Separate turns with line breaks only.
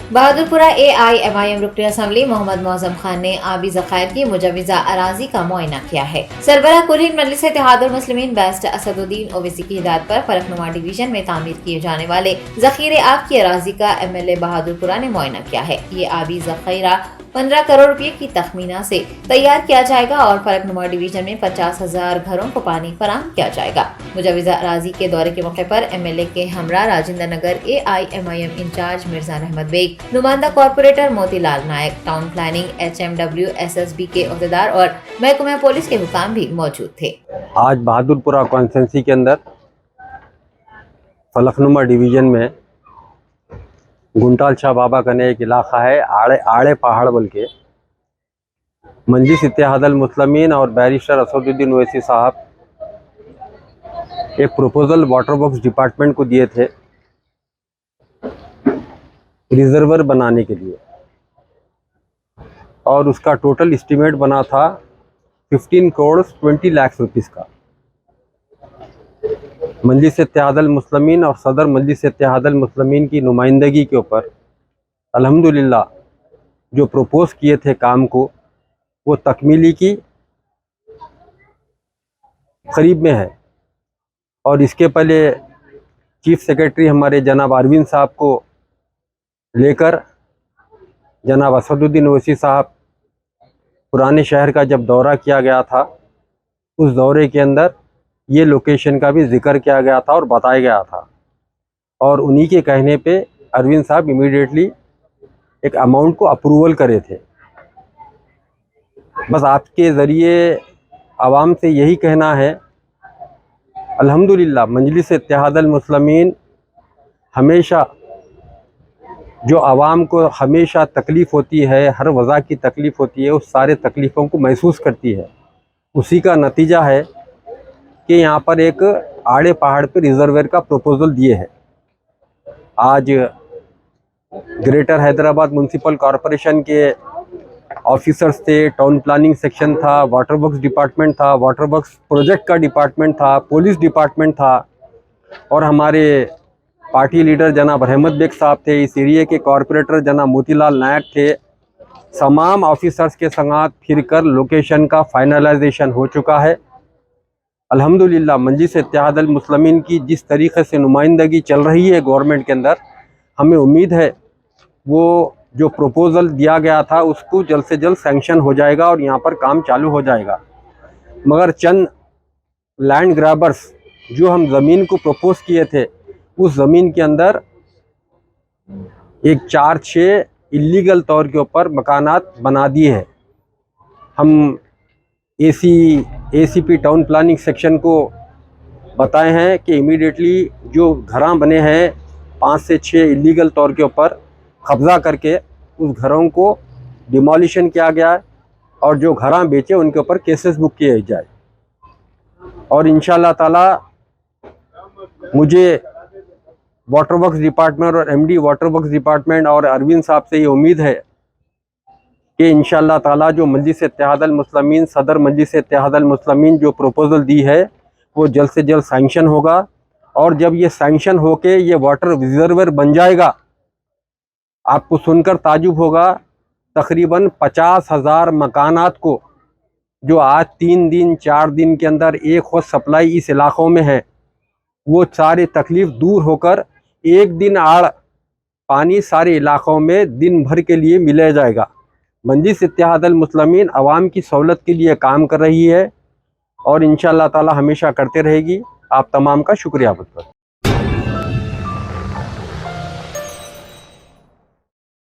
Bahadurpura AIMIM रुकनी assembly Mohammad Maujam Khan ने आबी ज़खायर की मुजव्वज़ा अराजी का मुआयना किया है। सरबराह कुलीन मजलिस इत्तेहादुल मुस्लिमीन बेस्ट असदुद्दीन ओवैसी की हिदायत पर फलकनुमा डिवीजन में तामीर किए जाने वाले जखीरे आब की अराजी का MLA बहादुरपुरा ने मुआयना किया है। ये आबी जखीरा 15 करोड़ रुपए की तखमीना से तैयार किया जाएगा और फलकनुमा डिवीजन में 50,000 घरों को पानी फराहम किया जाएगा। मुजव्वज़ा अराजी के दौरे के मौके पर MLA के हमरा राजेंद्र नगर AIMIM इंचार्ज मिर्जा अहमद बेग, नुमाइंदा corporator Motilal Nayak, town planning HMW SSB के अहदेदार और महकमा पुलिस के हुकाम भी मौजूद थे।
आज बहादुरपुरा कॉन्स्टिट्यूंसी के अंदर फलकनुमा डिवीज़न में गुंटाल शाह बाबा का एक इलाका है, आड़े पहाड़ बोल के, मजलिस इत्तेहादुल मुस्लिमीन और बैरिस्टर असदुद्दीन ओवैसी साहब एक प्रपोजल वाटर वर्क्स डिपार्टमेंट को दिए थे रिजर्वर बनाने के लिए, और उसका टोटल एस्टीमेट बना था 15 करोड़ 20 लाख रुपीस का। मजलिस इत्तेहादुल मुस्लिमीन और सदर मजलिस इत्तेहादुल मुस्लिमीन की नुमाइंदगी के ऊपर अल्हम्दुलिल्लाह जो प्रपोज किए थे काम को, वो तकमीली की करीब में है। और इसके पहले चीफ सेक्रेटरी हमारे जनाब अरविंद साहब को लेकर जनाब असदुद्दीन ओवैसी साहब पुराने शहर का जब दौरा किया गया था, उस दौरे के अंदर ये लोकेशन का भी जिक्र किया गया था और बताया गया था, और उन्हीं के कहने पे अरविंद साहब इमीडिएटली एक अमाउंट को अप्रूवल करे थे। बस आपके ज़रिए आवाम से यही कहना है, अल्हम्दुलिल्लाह मजलिस इत्तेहादुल मुस्लिमीन हमेशा जो आवाम को हमेशा तकलीफ़ होती है, हर वज़ा की तकलीफ़ होती है, उस सारे तकलीफ़ों को महसूस करती है। उसी का नतीजा है कि यहाँ पर एक आड़े पहाड़ पर रिजर्वेयर का प्रपोज़ल दिए है। आज ग्रेटर हैदराबाद म्यूनसिपल कॉरपोरेशन के ऑफिसर्स थे, टाउन प्लानिंग सेक्शन था, वाटर वर्क्स डिपार्टमेंट था, वाटर वर्क्स प्रोजेक्ट का डिपार्टमेंट था, पुलिस डिपार्टमेंट था, और हमारे पार्टी लीडर जनाब अहमद बेग साहब थे, इस एरिया के कॉरपोरेटर जनाब मोतीलाल नायक थे। तमाम ऑफिसर्स के संग फिर कर लोकेशन का फाइनलाइजेशन हो चुका है। अल्हम्दुलिल्लाह मजलिस इत्तेहादुल मुस्लिमीन की जिस तरीक़े से नुमाइंदगी चल रही है गवर्नमेंट के अंदर, हमें उम्मीद है वो जो प्रपोज़ल दिया गया था उसको जल्द से जल्द सैंक्शन हो जाएगा और यहाँ पर काम चालू हो जाएगा। मगर चंद लैंड ग्रैबर्स जो हम ज़मीन को प्रपोज़ किए थे, उस ज़मीन के अंदर एक 4-6 इलीगल तौर के ऊपर मकानात बना दिए हैं। हम ACP टाउन प्लानिंग सेक्शन को बताए हैं कि इमीडिएटली जो घरां बने हैं 5 से 6 इलीगल तौर के ऊपर कब्ज़ा करके उस घरों को डिमोलिशन किया गया है, और जो घरां बेचे उनके ऊपर केसेस बुक किए जाए। और इंशाअल्लाह ताला मुझे वाटर वर्क्स डिपार्टमेंट और MD वाटर वर्क्स डिपार्टमेंट और अरविंद साहब से ये उम्मीद है कि इंशाअल्लाह ताला जो मजलिस इत्तेहादुल मुस्लिमीन, सदर मजलिस इत्तेहादुल मुस्लिमीन जो प्रपोज़ल दी है वो जल्द से जल्द सैंक्शन होगा, और जब ये सैंक्शन होके ये वाटर रिजर्वर बन जाएगा, आपको सुनकर ताजुब होगा, तकरीबन 50,000 मकानात को जो आज 3 दिन 4 दिन के अंदर एक खुद सप्लाई इस इलाक़ों में है, वो सारी तकलीफ़ दूर होकर एक दिन आड़ पानी सारे इलाक़ों में दिन भर के लिए मिल जाएगा। मजलिस इत्तेहादुल मुस्लिमीन आवाम की सहूलत के लिए काम कर रही है और इंशाअल्लाह ताला हमेशा करते रहेगी। आप तमाम का शुक्रिया अदा करता हूं।